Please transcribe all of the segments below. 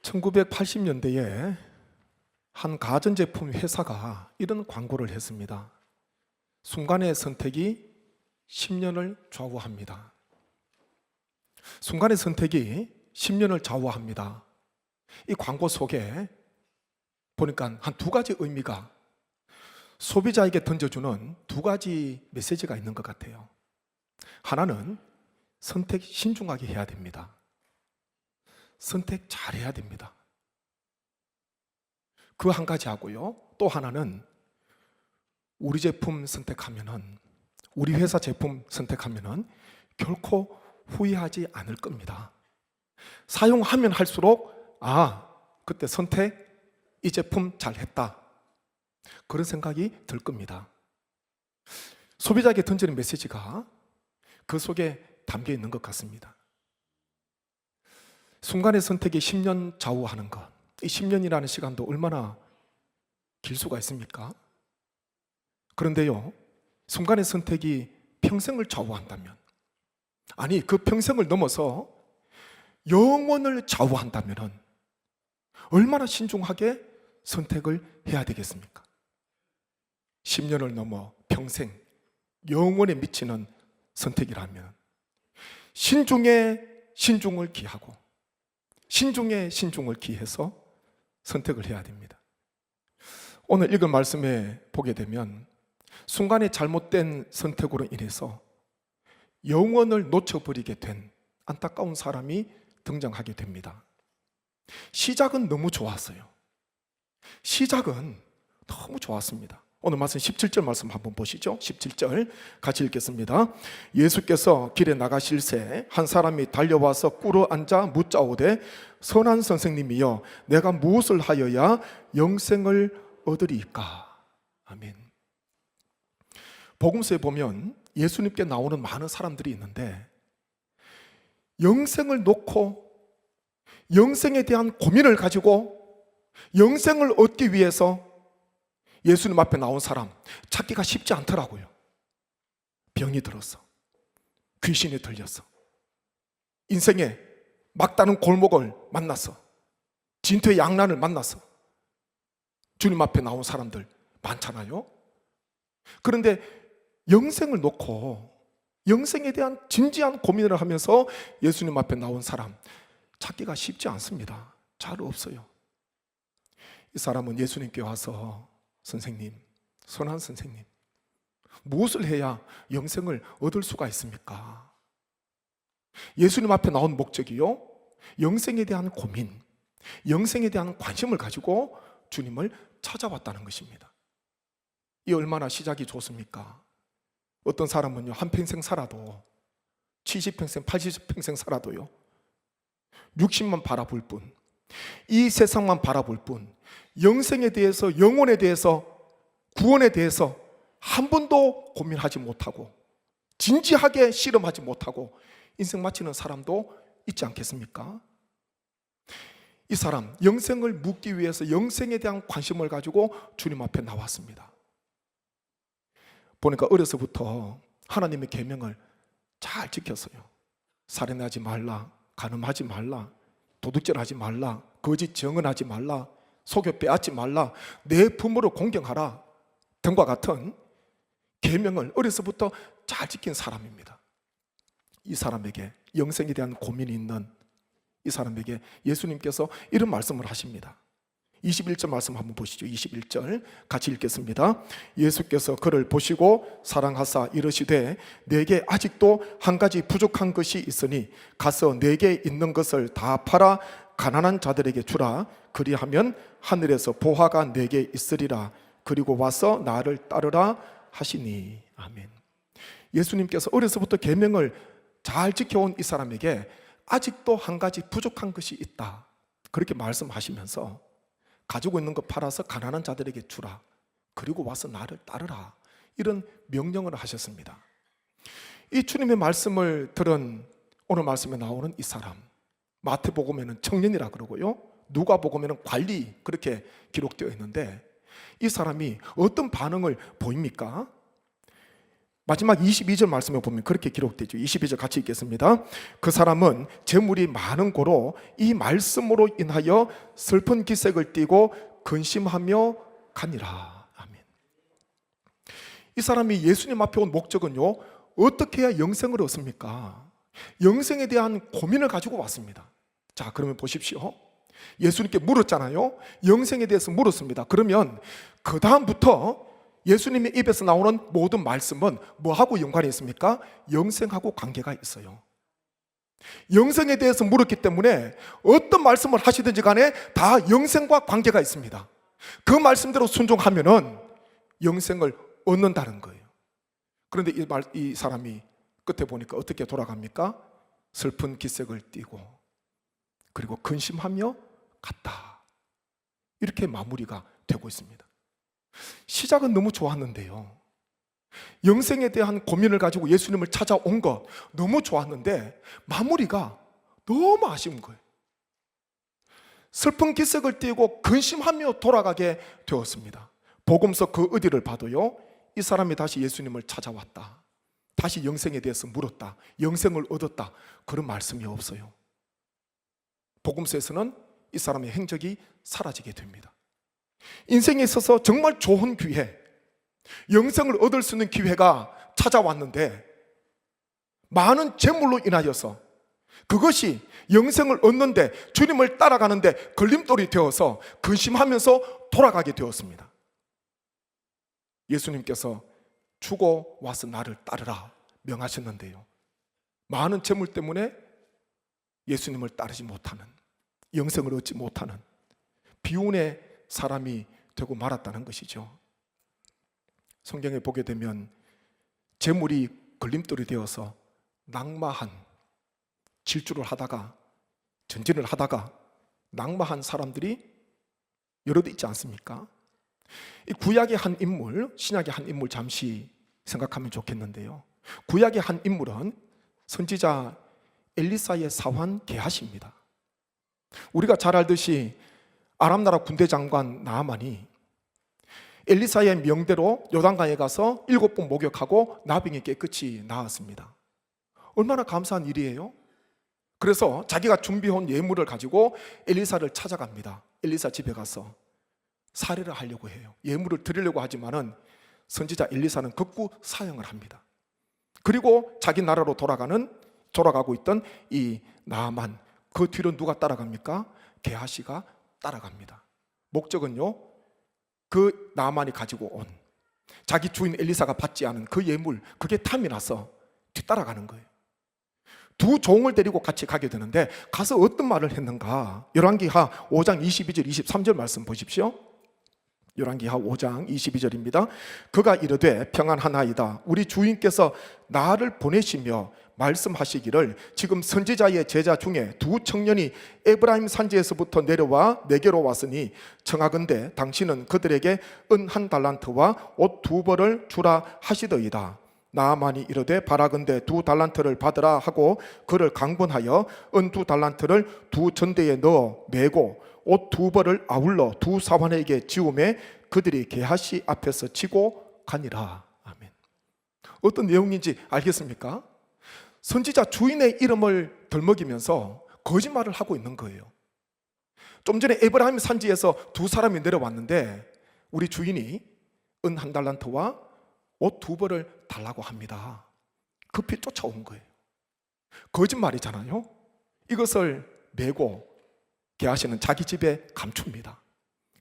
1980년대에 한 가전제품 회사가 이런 광고를 했습니다. 순간의 선택이 10년을 좌우합니다. 순간의 선택이 10년을 좌우합니다. 이 광고 속에 보니까 한 두 가지 의미가, 소비자에게 던져주는 두 가지 메시지가 있는 것 같아요. 하나는 선택 신중하게 해야 됩니다. 선택 잘해야 됩니다. 그 한 가지 하고요. 또 하나는 우리 제품 선택하면은, 우리 회사 제품 선택하면은 결코 후회하지 않을 겁니다. 사용하면 할수록 그때 선택, 이 제품 잘했다, 그런 생각이 들 겁니다. 소비자에게 던지는 메시지가 그 속에 담겨 있는 것 같습니다. 순간의 선택이 10년 좌우하는 것, 이 10년이라는 시간도 얼마나 길 수가 있습니까? 그런데요, 순간의 선택이 평생을 좌우한다면, 아니 그 평생을 넘어서 영원을 좌우한다면 얼마나 신중하게 선택을 해야 되겠습니까? 10년을 넘어 평생, 영원에 미치는 선택이라면 신중에 신중을 기하고 신중에 신중을 기해서 선택을 해야 됩니다. 오늘 읽은 말씀에 보게 되면 순간의 잘못된 선택으로 인해서 영원을 놓쳐버리게 된 안타까운 사람이 등장하게 됩니다. 시작은 너무 좋았어요. 시작은 너무 좋았습니다. 오늘 말씀 17절 말씀 한번 보시죠. 17절 같이 읽겠습니다. 예수께서 길에 나가실새 한 사람이 달려와서 꿇어 앉아 묻자오되 선한 선생님이여 내가 무엇을 하여야 영생을 얻으리이까? 아멘. 복음서에 보면 예수님께 나오는 많은 사람들이 있는데 영생을 놓고 영생에 대한 고민을 가지고 영생을 얻기 위해서 예수님 앞에 나온 사람 찾기가 쉽지 않더라고요. 병이 들어서, 귀신이 들려서, 인생의 막다른 골목을 만나서, 진퇴의 양난을 만나서 주님 앞에 나온 사람들 많잖아요. 그런데 영생을 놓고 영생에 대한 진지한 고민을 하면서 예수님 앞에 나온 사람 찾기가 쉽지 않습니다. 잘 없어요. 이 사람은 예수님께 와서 선생님, 선한 선생님, 무엇을 해야 영생을 얻을 수가 있습니까? 예수님 앞에 나온 목적이요, 영생에 대한 고민, 영생에 대한 관심을 가지고 주님을 찾아왔다는 것입니다. 이 얼마나 시작이 좋습니까? 어떤 사람은요, 한평생 살아도 70평생, 80평생 살아도요 60만 바라볼 뿐, 이 세상만 바라볼 뿐, 영생에 대해서, 영혼에 대해서, 구원에 대해서 한 번도 고민하지 못하고 진지하게 실험하지 못하고 인생 마치는 사람도 있지 않겠습니까? 이 사람 영생을 묻기 위해서 영생에 대한 관심을 가지고 주님 앞에 나왔습니다. 보니까 어려서부터 하나님의 계명을 잘 지켰어요. 살인하지 말라, 간음하지 말라, 도둑질하지 말라, 거짓 증언하지 말라, 속여 빼앗지 말라, 내 부모를 공경하라 등과 같은 계명을 어려서부터 잘 지킨 사람입니다. 이 사람에게 영생에 대한 고민이 있는 이 사람에게 예수님께서 이런 말씀을 하십니다. 21절 말씀 한번 보시죠. 21절 같이 읽겠습니다. 예수께서 그를 보시고 사랑하사 이르시되 내게 아직도 한 가지 부족한 것이 있으니 가서 내게 있는 것을 다 팔아 가난한 자들에게 주라. 그리하면 하늘에서 보화가 내게 있으리라. 그리고 와서 나를 따르라 하시니. 아멘. 예수님께서 어려서부터 계명을 잘 지켜온 이 사람에게 아직도 한 가지 부족한 것이 있다, 그렇게 말씀하시면서 가지고 있는 것 팔아서 가난한 자들에게 주라. 그리고 와서 나를 따르라. 이런 명령을 하셨습니다. 이 주님의 말씀을 들은 오늘 말씀에 나오는 이 사람, 마태복음에는 청년이라 그러고요, 누가복음에는 관리, 그렇게 기록되어 있는데 이 사람이 어떤 반응을 보입니까? 마지막 22절 말씀에 보면 그렇게 기록되죠. 22절 같이 읽겠습니다. 그 사람은 재물이 많은 고로 이 말씀으로 인하여 슬픈 기색을 띠고 근심하며 가니라. 아멘. 이 사람이 예수님 앞에 온 목적은요, 어떻게 해야 영생을 얻습니까? 영생에 대한 고민을 가지고 왔습니다. 자, 그러면 보십시오. 예수님께 물었잖아요. 영생에 대해서 물었습니다. 그러면 그 다음부터 예수님의 입에서 나오는 모든 말씀은 뭐하고 연관이 있습니까? 영생하고 관계가 있어요. 영생에 대해서 물었기 때문에 어떤 말씀을 하시든지 간에 다 영생과 관계가 있습니다. 그 말씀대로 순종하면은 영생을 얻는다는 거예요. 그런데 이 사람이 끝에 보니까 어떻게 돌아갑니까? 슬픈 기색을 띠고 그리고 근심하며 갔다. 이렇게 마무리가 되고 있습니다. 시작은 너무 좋았는데요, 영생에 대한 고민을 가지고 예수님을 찾아온 것 너무 좋았는데 마무리가 너무 아쉬운 거예요. 슬픈 기색을 띠고 근심하며 돌아가게 되었습니다. 복음서 그 어디를 봐도요, 이 사람이 다시 예수님을 찾아왔다, 다시 영생에 대해서 물었다, 영생을 얻었다, 그런 말씀이 없어요. 복음서에서는 이 사람의 행적이 사라지게 됩니다. 인생에 있어서 정말 좋은 기회, 영생을 얻을 수 있는 기회가 찾아왔는데 많은 재물로 인하여서 그것이 영생을 얻는데, 주님을 따라가는데 걸림돌이 되어서 근심하면서 돌아가게 되었습니다. 예수님께서 죽어 와서 나를 따르라 명하셨는데요, 많은 재물 때문에 예수님을 따르지 못하는, 영생을 얻지 못하는 비운의 사람이 되고 말았다는 것이죠. 성경에 보게 되면 재물이 걸림돌이 되어서 낙마한, 질주를 하다가 전진을 하다가 낙마한 사람들이 여럿 있지 않습니까? 이 구약의 한 인물, 신약의 한 인물 잠시 생각하면 좋겠는데요, 구약의 한 인물은 선지자 엘리사의 사환 게하시입니다. 우리가 잘 알듯이 아람나라 군대 장관 나아만이 엘리사의 명대로 요단강에 가서 7번 목욕하고 나병이 깨끗이 나았습니다. 얼마나 감사한 일이에요. 그래서 자기가 준비해온 예물을 가지고 엘리사를 찾아갑니다. 엘리사 집에 가서 살해를 하려고 해요. 예물을 드리려고 하지만은 선지자 엘리사는 극구 사형을 합니다. 그리고 자기 나라로 돌아가고 있던 이 나아만, 그 뒤로 누가 따라갑니까? 게하시가 따라갑니다. 목적은요, 그 나아만이 가지고 온 자기 주인 엘리사가 받지 않은 그 예물, 그게 탐이 나서 뒤따라가는 거예요. 두 종을 데리고 같이 가게 되는데 가서 어떤 말을 했는가? 열왕기하 5장 22절 23절 말씀 보십시오. 열왕기하 5장 22절입니다. 그가 이르되 평안하나이다. 우리 주인께서 나를 보내시며 말씀하시기를 지금 선지자의 제자 중에 두 청년이 에브라임 산지에서부터 내려와 내게로 왔으니 청하건대 당신은 그들에게 은 1달란트와 옷 2벌을 주라 하시더이다. 나아만이 이르되 바라건대 2달란트를 받으라 하고 그를 강권하여 은 2달란트를 두 전대에 넣어 메고 옷 2벌을 아울러 두 사환에게 지우매 그들이 게하시 앞에서 치고 가니라. 아멘. 어떤 내용인지 알겠습니까? 선지자 주인의 이름을 덜먹이면서 거짓말을 하고 있는 거예요. 좀 전에 에브라임 산지에서 두 사람이 내려왔는데 우리 주인이 은 1달란트와 옷 2벌을 달라고 합니다. 급히 쫓아온 거예요. 거짓말이잖아요. 이것을 메고 게하시는 자기 집에 감춥니다.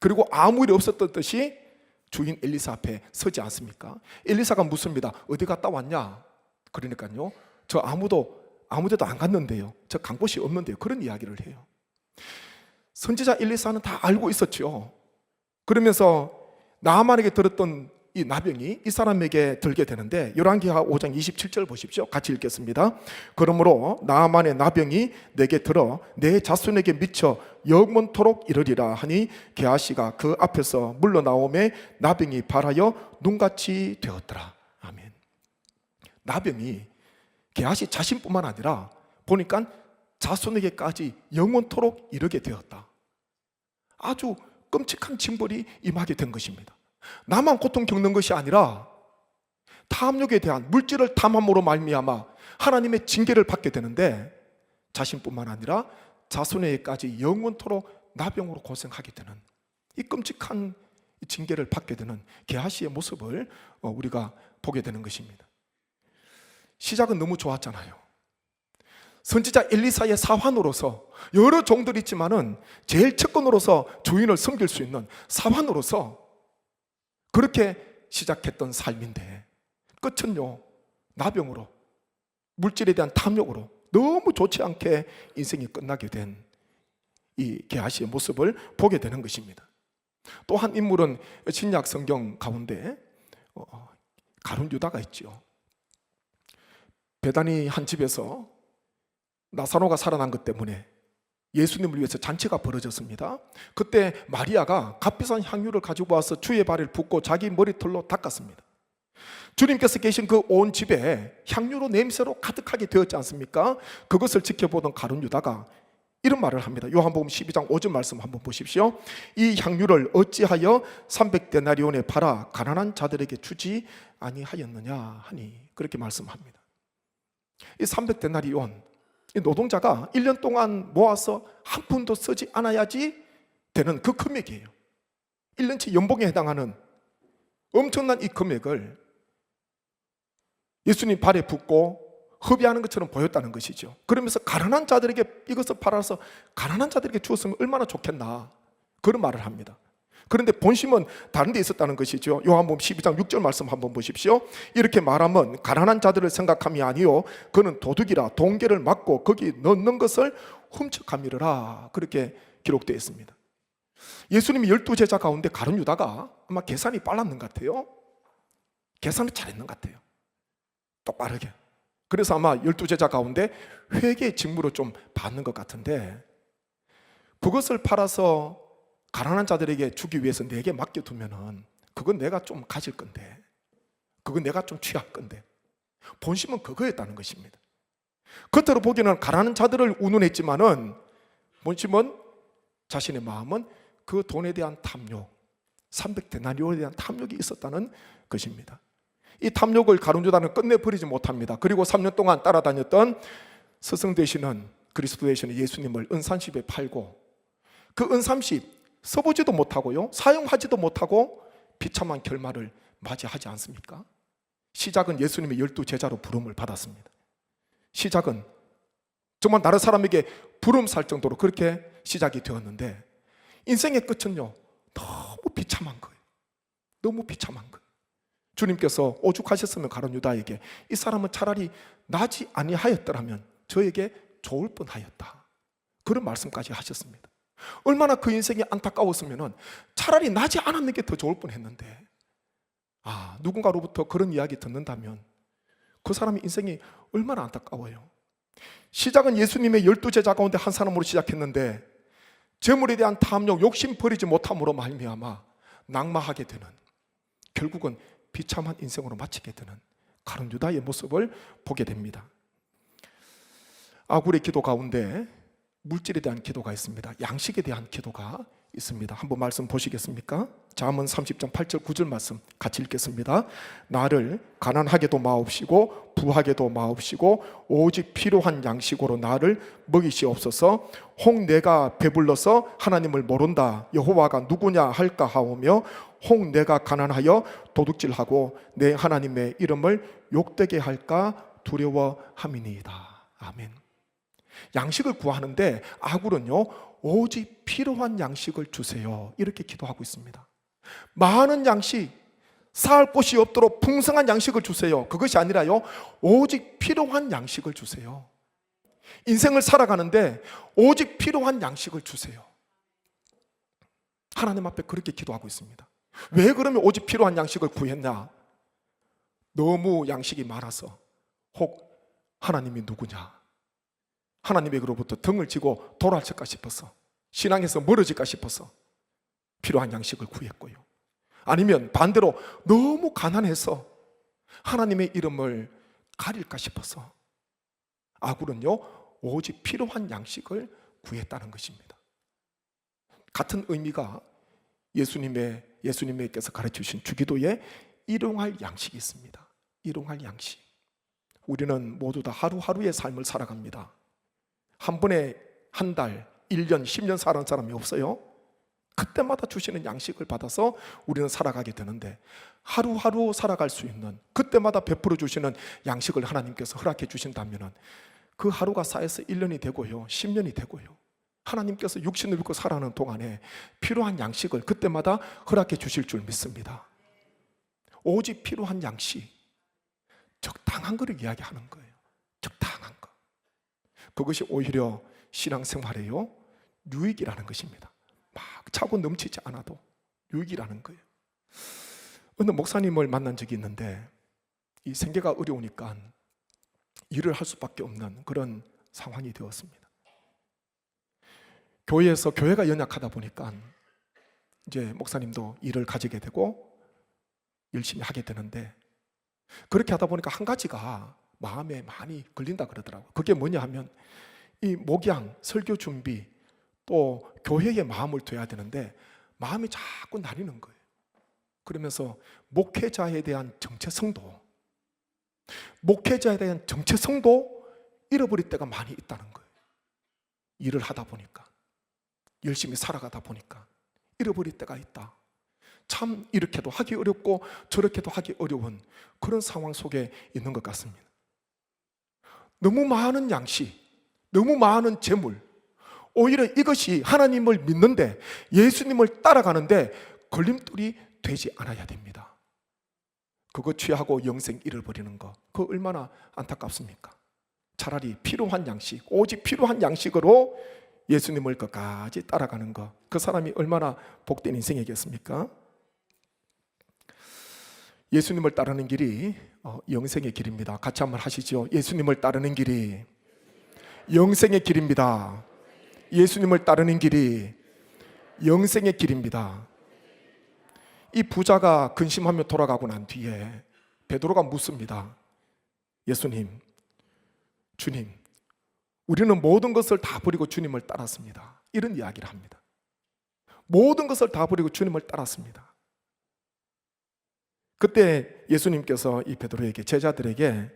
그리고 아무 일이 없었던 듯이 주인 엘리사 앞에 서지 않습니까? 엘리사가 묻습니다. 어디 갔다 왔냐? 그러니까요, 저 아무데도 안 갔는데요, 저 간 곳이 없는데요, 그런 이야기를 해요. 선지자 엘리사는 다 알고 있었죠. 그러면서 나아만에게 들었던 이 나병이 이 사람에게 들게 되는데 열왕기하 5장 27절 보십시오. 같이 읽겠습니다. 그러므로 나아만의 나병이 내게 들어 내 자손에게 미쳐 영원토록 이르리라 하니 게하시가 그 앞에서 물러나오매 나병이 발하여 눈같이 되었더라. 아멘. 나병이 게하시 자신뿐만 아니라 보니까 자손에게까지 영원토록 이르게 되었다. 아주 끔찍한 징벌이 임하게 된 것입니다. 나만 고통 겪는 것이 아니라 탐욕에 대한 물질을 탐함으로 말미암아 하나님의 징계를 받게 되는데 자신뿐만 아니라 자손에게까지 영원토록 나병으로 고생하게 되는 이 끔찍한 징계를 받게 되는 게하시의 모습을 우리가 보게 되는 것입니다. 시작은 너무 좋았잖아요. 선지자 엘리사의 사환으로서 여러 종들이 있지만은 제일 첫건으로서 주인을 섬길 수 있는 사환으로서 그렇게 시작했던 삶인데 끝은요, 나병으로, 물질에 대한 탐욕으로 너무 좋지 않게 인생이 끝나게 된 이 게하시의 모습을 보게 되는 것입니다. 또 한 인물은 신약 성경 가운데 가룟 유다가 있죠. 베다니 한 집에서 나사로가 살아난 것 때문에 예수님을 위해서 잔치가 벌어졌습니다. 그때 마리아가 값비싼 향유를 가지고 와서 주의 발을 붓고 자기 머리털로 닦았습니다. 주님께서 계신 그 온 집에 향유로 냄새로 가득하게 되었지 않습니까? 그것을 지켜보던 가룟 유다가 이런 말을 합니다. 요한복음 12장 5절 말씀 한번 보십시오. 이 향유를 어찌하여 300데나리온에 팔아 가난한 자들에게 주지 아니하였느냐 하니 그렇게 말씀합니다. 이 300데나리온, 이 노동자가 1년 동안 모아서 한 푼도 쓰지 않아야지 되는 그 금액이에요. 1년치 연봉에 해당하는 엄청난 이 금액을 예수님 발에 붓고 허비하는 것처럼 보였다는 것이죠. 그러면서 가난한 자들에게 이것을 팔아서 가난한 자들에게 주었으면 얼마나 좋겠나 그런 말을 합니다. 그런데 본심은 다른 데 있었다는 것이죠. 요한복음 12장 6절 말씀 한번 보십시오. 이렇게 말하면 가난한 자들을 생각함이 아니요 그는 도둑이라 동계를 막고 거기 넣는 것을 훔쳐가미르라 그렇게 기록되어 있습니다. 예수님이 12제자 가운데 가룟 유다가 아마 계산이 빨랐는 것 같아요. 계산을 잘했는 것 같아요. 똑바르게. 그래서 아마 12제자 가운데 회계의 직무를 좀 받는 것 같은데 그것을 팔아서 가난한 자들에게 주기 위해서 내게 맡겨두면은 그건 내가 좀 가질 건데 그건 내가 좀 취할 건데 본심은 그거였다는 것입니다. 겉으로 보기에는 가난한 자들을 운운했지만은 본심은 자신의 마음은 그 돈에 대한 탐욕 300데나리온에 대한 탐욕이 있었다는 것입니다. 이 탐욕을 가룟 유다는 끝내버리지 못합니다. 그리고 3년 동안 따라다녔던 스승 되시는 그리스도 되시는 예수님을 은산십에 팔고 그 은산십 써보지도 못하고요 사용하지도 못하고 비참한 결말을 맞이하지 않습니까? 시작은 예수님의 12제자로 부름을 받았습니다. 시작은 정말 다른 사람에게 부름 살 정도로 그렇게 시작이 되었는데 인생의 끝은요 너무 비참한 거예요. 너무 비참한 거예요. 주님께서 오죽하셨으면 가룟 유다에게 이 사람은 차라리 나지 아니하였더라면 저에게 좋을 뻔하였다 그런 말씀까지 하셨습니다. 얼마나 그 인생이 안타까웠으면 차라리 나지 않았는 게 더 좋을 뻔했는데 누군가로부터 그런 이야기 듣는다면 그 사람의 인생이 얼마나 안타까워요. 시작은 예수님의 12제자 가운데 한 사람으로 시작했는데 재물에 대한 탐욕, 욕심 버리지 못함으로 말미암아 낙마하게 되는 결국은 비참한 인생으로 마치게 되는 가룟 유다의 모습을 보게 됩니다. 아굴의 기도 가운데 물질에 대한 기도가 있습니다. 양식에 대한 기도가 있습니다. 한번 말씀 보시겠습니까? 잠언 30장 8절 9절 말씀 같이 읽겠습니다. 나를 가난하게도 마옵시고 부하게도 마옵시고 오직 필요한 양식으로 나를 먹이시옵소서. 혹 내가 배불러서 하나님을 모른다 여호와가 누구냐 할까 하오며 혹 내가 가난하여 도둑질하고 내 하나님의 이름을 욕되게 할까 두려워함이니이다. 아멘. 양식을 구하는데 아굴은요 오직 필요한 양식을 주세요 이렇게 기도하고 있습니다. 많은 양식, 살 곳이 없도록 풍성한 양식을 주세요. 그것이 아니라요 오직 필요한 양식을 주세요. 인생을 살아가는데 오직 필요한 양식을 주세요. 하나님 앞에 그렇게 기도하고 있습니다. 왜 그러면 오직 필요한 양식을 구했냐? 너무 양식이 많아서 혹 하나님이 누구냐? 하나님에게로부터 등을 지고 돌아갈까 싶어서 신앙에서 멀어질까 싶어서 필요한 양식을 구했고요. 아니면 반대로 너무 가난해서 하나님의 이름을 가릴까 싶어서 아굴은요 오직 필요한 양식을 구했다는 것입니다. 같은 의미가 예수님께서 가르쳐 주신 주기도에 일용할 양식이 있습니다. 일용할 양식. 우리는 모두 다 하루하루의 삶을 살아갑니다. 한 번에 한 달, 1년, 10년 사는 사람이 없어요. 그때마다 주시는 양식을 받아서 우리는 살아가게 되는데, 하루하루 살아갈 수 있는, 그때마다 베풀어 주시는 양식을 하나님께서 허락해 주신다면 그 하루가 쌓여서 1년이 되고요, 10년이 되고요, 하나님께서 육신을 입고 살아가는 동안에 필요한 양식을 그때마다 허락해 주실 줄 믿습니다. 오직 필요한 양식, 적당한 거를 이야기하는 거예요. 적당한 거. 그것이 오히려 신앙생활에요, 유익이라는 것입니다. 막 차고 넘치지 않아도 유익이라는 거예요. 어느 목사님을 만난 적이 있는데, 이 생계가 어려우니까 일을 할 수밖에 없는 그런 상황이 되었습니다. 교회에서 교회가 연약하다 보니까 이제 목사님도 일을 가지게 되고 열심히 하게 되는데, 그렇게 하다 보니까 한 가지가 마음에 많이 걸린다 그러더라고요. 그게 뭐냐 하면, 이 목양, 설교 준비, 또 교회에 마음을 둬야 되는데 마음이 자꾸 나뉘는 거예요. 그러면서 목회자에 대한 정체성도 잃어버릴 때가 많이 있다는 거예요. 일을 하다 보니까, 열심히 살아가다 보니까 잃어버릴 때가 있다. 참 이렇게도 하기 어렵고 저렇게도 하기 어려운 그런 상황 속에 있는 것 같습니다. 너무 많은 양식, 너무 많은 재물, 오히려 이것이 하나님을 믿는데, 예수님을 따라가는데 걸림돌이 되지 않아야 됩니다. 그거 취하고 영생 잃어버리는 거, 그거 얼마나 안타깝습니까? 차라리 필요한 양식, 오직 필요한 양식으로 예수님을 끝까지 따라가는 거, 그 사람이 얼마나 복된 인생이겠습니까? 예수님을 따르는 길이 영생의 길입니다. 같이 한번 하시죠. 예수님을 따르는 길이 영생의 길입니다. 예수님을 따르는 길이 영생의 길입니다. 이 부자가 근심하며 돌아가고 난 뒤에 베드로가 묻습니다. 예수님, 주님, 우리는 모든 것을 다 버리고 주님을 따랐습니다. 이런 이야기를 합니다. 모든 것을 다 버리고 주님을 따랐습니다. 그때 예수님께서 이 베드로에게, 제자들에게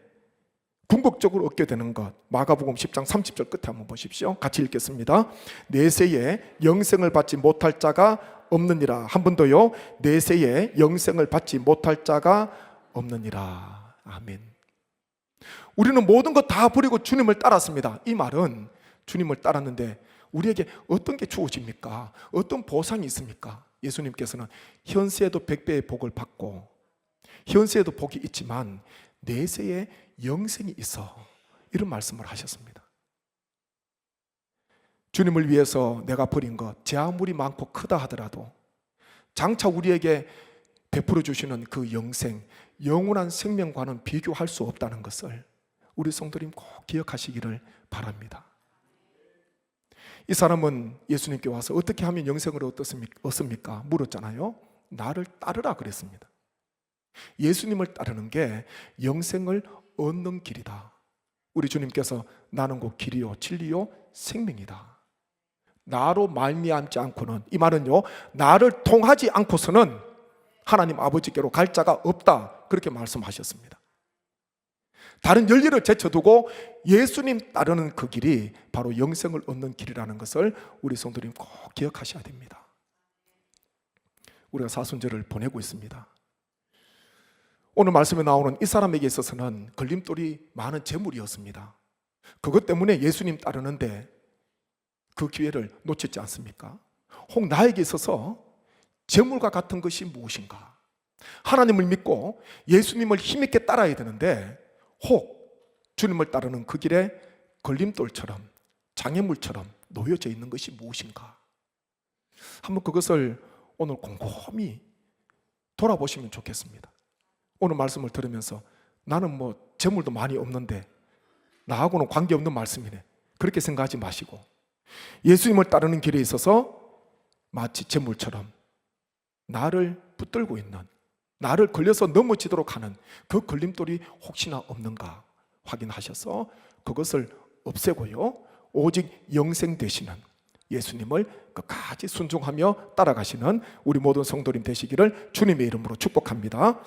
궁극적으로 얻게 되는 것, 마가복음 10장 30절 끝에 한번 보십시오. 같이 읽겠습니다. 내세에 영생을 받지 못할 자가 없느니라. 한 번 더요. 내세에 영생을 받지 못할 자가 없느니라. 아멘. 우리는 모든 것 다 버리고 주님을 따랐습니다. 이 말은 주님을 따랐는데 우리에게 어떤 게 주어집니까? 어떤 보상이 있습니까? 예수님께서는 현세에도 100배의 복을 받고 현세에도 복이 있지만 내세에 영생이 있어, 이런 말씀을 하셨습니다. 주님을 위해서 내가 버린 것, 제 아무리 많고 크다 하더라도 장차 우리에게 베풀어 주시는 그 영생, 영원한 생명과는 비교할 수 없다는 것을 우리 성도님 꼭 기억하시기를 바랍니다. 이 사람은 예수님께 와서 어떻게 하면 영생을 얻습니까? 물었잖아요. 나를 따르라 그랬습니다. 예수님을 따르는 게 영생을 얻는 길이다. 우리 주님께서 나는 곧 길이요 진리요 생명이다. 나로 말미암지 않고는, 이 말은요, 나를 통하지 않고서는 하나님 아버지께로 갈 자가 없다, 그렇게 말씀하셨습니다. 다른 열리를 제쳐두고 예수님 따르는 그 길이 바로 영생을 얻는 길이라는 것을 우리 성도님 꼭 기억하셔야 됩니다. 우리가 사순절을 보내고 있습니다. 오늘 말씀에 나오는 이 사람에게 있어서는 걸림돌이 많은 재물이었습니다. 그것 때문에 예수님 따르는데 그 기회를 놓치지 않습니까? 혹 나에게 있어서 재물과 같은 것이 무엇인가? 하나님을 믿고 예수님을 힘있게 따라야 되는데 혹 주님을 따르는 그 길에 걸림돌처럼, 장애물처럼 놓여져 있는 것이 무엇인가? 한번 그것을 오늘 곰곰이 돌아보시면 좋겠습니다. 오늘 말씀을 들으면서 나는 재물도 많이 없는데 나하고는 관계없는 말씀이네, 그렇게 생각하지 마시고 예수님을 따르는 길에 있어서 마치 재물처럼 나를 붙들고 있는, 나를 걸려서 넘어지도록 하는 그 걸림돌이 혹시나 없는가 확인하셔서 그것을 없애고요, 오직 영생 되시는 예수님을 끝까지 순종하며 따라가시는 우리 모든 성도님 되시기를 주님의 이름으로 축복합니다.